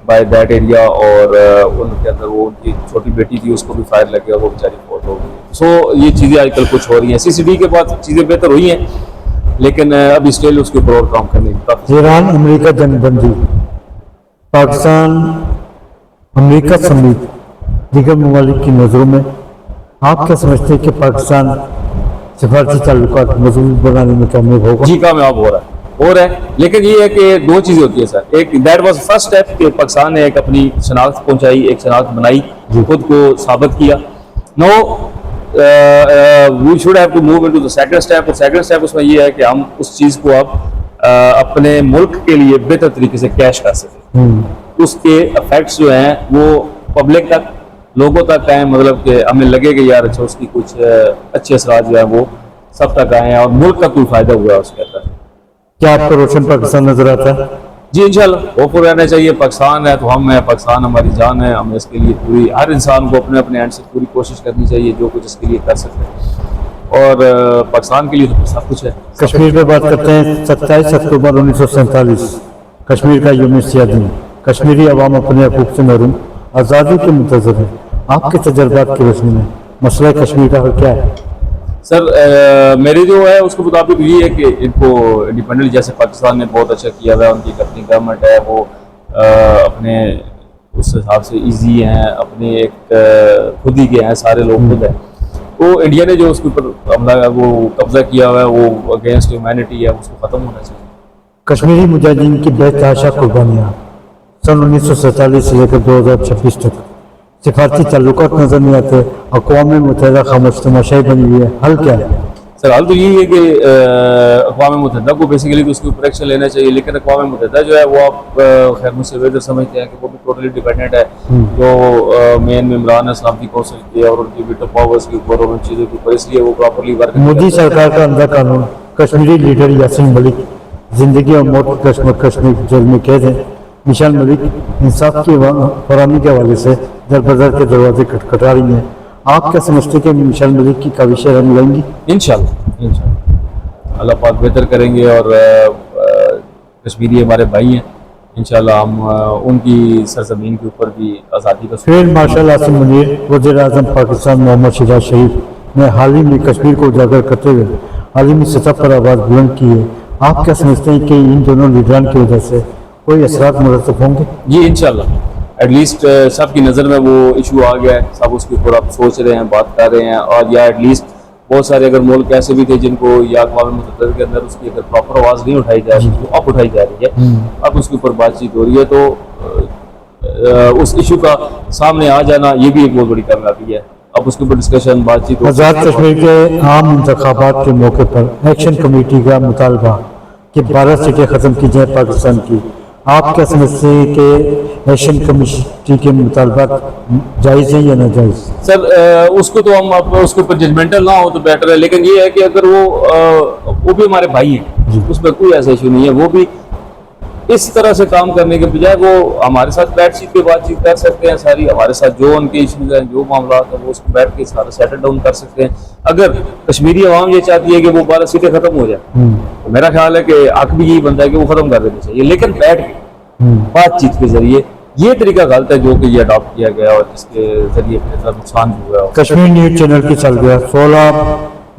by that area और उनके अंदर वो उनकी छोटी बेटी थी, उसको भी फायर लग गया, वो बेचारी फौत हो गई। सो ये चीज़ें आजकल कुछ हो रही हैं। सीसीडी के बाद चीज़ें बेहतर हुई हैं, लेकिन अभी स्टिल उसके ऊपर और काम करने की काफ़ी। ईरान अमेरिका जंगबंदी, पाकिस्तान अमेरिका समेत दीगर ममालिक की नज़रों में आप क्या समझते हैं कि पाकिस्तान सिफारती ताल्लुकात मजबूत बनाने में कामयाब होगा? जी कामयाब हो रहा है, लेकिन ये है कि दो चीज़ें होती है सर। एक दैट वाज फर्स्ट स्टेप कि पाकिस्तान ने एक अपनी शनाख्त पहुंचाई, एक शनाख्त बनाई, खुद को साबित किया। No we should have to move into the second step. और सेकंड स्टेप उसमें ये है कि हम उस चीज़ को अब अपने मुल्क के लिए बेहतर तरीके से कैश कर सकें। उसके इफेक्ट्स जो हैं वो पब्लिक तक, लोगों तक आए, मतलब कि हमें लगे कि यार अच्छा उसकी कुछ अच्छे असरात जो है वो सब तक आए हैं और मुल्क का कोई फायदा हुआ है उसके अंदर। क्या आपको रोशन पाकिस्तान नजर आता है? जी इंशाल्लाह होपफुल रहना चाहिए। पाकिस्तान है तो हम है, पाकिस्तान हमारी जान है। हमें इसके लिए पूरी, हर इंसान को अपने अपने एंड से पूरी कोशिश करनी चाहिए जो कुछ इसके लिए कर सकते हैं। और पाकिस्तान के लिए तो सब कुछ है। कश्मीर पे बात करते हैं। 27 अक्टूबर 1947 कश्मीर का यौम सियाह दिन। कश्मीरी अवाम अपने हकूक़ से महरूम, आज़ादी के मुंतज़िर है। आपके तजर्बात की रोशनी में मसला कश्मीर का हल क्या है? सर मेरी जो है उसके मुताबिक ये है कि इनको इंडिपेंडेंट, जैसे पाकिस्तान ने बहुत अच्छा किया हुआ है, उनकी अपनी गवर्नमेंट है, वो अपने उस हिसाब से इजी हैं, अपने एक खुद ही के हैं, सारे लोग खुद हैं। तो इंडिया ने जो उसके ऊपर हमला वो कब्जा किया हुआ है वो अगेंस्ट ह्यूमैनिटी है, उसको ख़त्म होना चाहिए। कश्मीरी मुजाहिदीन की बेतहाशा कुर्बानियाँ सन 1947 से लेकर 2026 तक सिफारती ताल्लुकात नजर नहीं आते, अक़वाम मुत्तहिदा खामोश तमाशाई बनी हुई है। हल क्या है? सर हाल तो यही है कि अक़वाम मुत्तहिदा को बेसिकली तो उसके ऊपर एक्शन लेना चाहिए। लेकिन अक़वाम मुत्तहिदा जो है वो आप खैर मुझसे बेहतर समझते हैं कि वो भी टोटली डिपेंडेंट है जो मेन मेम्बरान है सलामती कौंसिल के और उनकी वीटो पावर्स के ऊपर और उन चीज़ों के ऊपर, इसलिए वो प्रॉपरली वर्क। मोदी सरकार का अंधा कानून, कश्मीरी लीडर यासीन मलिक जिंदगी और मौत की कश्मकश में जेल में कैद है। मिशाल मलिक इंसाफ की फराहमी के हवाले से दर बदर के दरवाजे खटखटा रही हैं। आप क्या समझते हैं कि मिशाल मलिक की काविशें रंग लाएंगी? इंशाल्लाह अल्लाह पाक बेहतर करेंगे और कश्मीरी हमारे भाई हैं। इंशाल्लाह हम उनकी सरजमीन के ऊपर भी आज़ादी का फील्ड मार्शल आसिम मुनीर वज़ीर आज़म पाकिस्तान मोहम्मद शहबाज शरीफ ने हाल ही में कश्मीर को उजागर करते हुए आलमी सतह पर आवाज़ बुलंद की है। आप क्या समझते हैं कि इन दोनों लीडरान की वजह से कोई असरात मुरतब होंगे? जी इंशाल्लाह एटलीस्ट सबकी नज़र में वो इशू आ गया है, सब उसके ऊपर आप सोच रहे हैं, बात कर रहे हैं। और या एटलीस्ट बहुत सारे अगर मुल्क ऐसे भी थे जिनको या अक़वाम मुत्तहिदा के अंदर उसकी अगर प्रॉपर आवाज़ नहीं उठाई जा रही, तो अब उठाई जा रही है, अब उसके ऊपर बातचीत हो रही है। तो उस इशू का सामने आ जाना ये भी एक बहुत बड़ी कामयाबी है। अब उसके ऊपर डिस्कशन बातचीत। आज़ाद कश्मीर के आम इंतखाबात के मौके पर एक्शन कमेटी का मुतालबा कि 12 सीटें ख़त्म की जाए पाकिस्तान की। आप क्या समझते हैं कि एक्शन कमेटी के मुतालबात जायज़ है या नाजायज़? सर उसको तो हम अब उसके ऊपर जजमेंटल ना हो तो बेटर है। लेकिन ये है कि अगर वो भी हमारे भाई हैं, उसमें कोई ऐसा इशू नहीं है। वो भी इस तरह से काम करने के बजाय वो हमारे साथ बातचीत पे बातचीत कर सकते हैं, सारी हमारे साथ जो उनके इश्यूज हैं, जो मामला है, वो उसको बैठ के सारा सेटल डाउन कर सकते हैं। अगर कश्मीरी अवाम ये चाहती है कि वो 12 सीटें खत्म हो जाए, तो मेरा ख्याल है कि हक भी यही बनता है कि वो खत्म कर देनी चाहिए, लेकिन बैठ के बातचीत के जरिए। ये तरीका गलत है जो कि ये अडॉप्ट किया गया और जिसके जरिए नुकसान भी हुआ। कश्मीर न्यूज़ चैनल की सालगिरह 16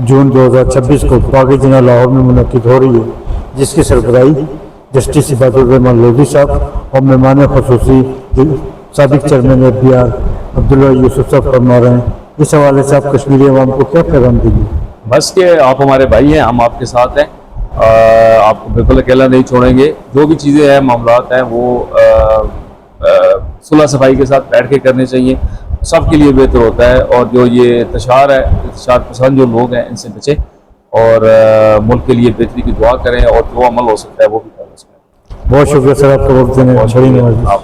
जून 2026 को बागी जिला लाहौर में मुनक़िद हो रही है, जिसकी सरबराही जस्टिस इबादुर रहमान लोधी साहब और मेहमान खुसूसी साबिक चेयरमैन FBI अब्दुल्ला यूसुफ साहब फरमा रहे हैं। इस हवाले से आप कश्मीरी अवाम को क्या पैगाम देंगे? बस के आप हमारे भाई हैं, हम आपके साथ हैं, आपको बिल्कुल अकेला नहीं छोड़ेंगे। जो भी चीज़ें हैं, मामलात हैं, वो सुलह सफाई के साथ बैठ के करने चाहिए, सबके लिए बेहतर होता है। और जो ये इंतशार पसंद जो लोग हैं, इनसे बचें और मुल्क के लिए बेहतरी की दुआ करें और जो अमल हो सकता है वो भी करें। बहुत शुक्रिया सर आपका वक्त देने का।